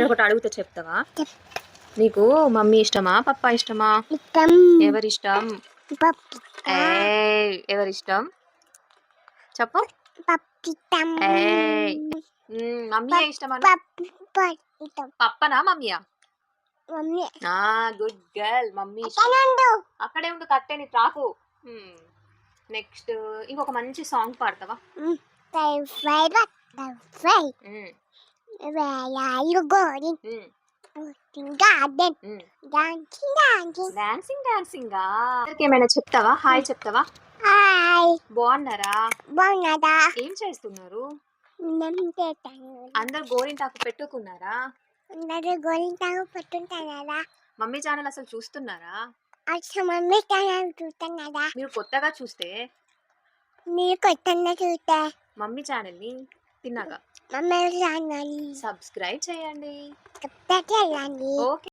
నేను ఒకటి అడుగుతా చెప్తావా? నీకు మమ్మీ ఇష్టమా పప్పా ఇష్టమా? ఎవరిష్టం? ఎవరిష్టం చెప్పు. మమ్మీ ఇష్టమా? పప్పనా మమ్మీయా? Good girl. మమ్మీ అక్కడే ఉండు, కట్టేని రాకు. నెక్స్ట్ ఇంకొక మంచి సాంగ్ పాడతావా? డాన్సింగ్ ఏమైనా చెప్తావా? హాయ్ చెప్తావా? బాగున్నారా? ఏం చేస్తున్నారు? అందరు గోరింటాకు పెట్టుకున్నారా? మమ్మీ ఛానల్ అసలు చూస్తున్నారా? మీరు కొత్తగా చూస్తే మమ్మీ ఛానల్ ని తిన్నాక సబ్స్క్రైబ్ చేయండి. ఓకే.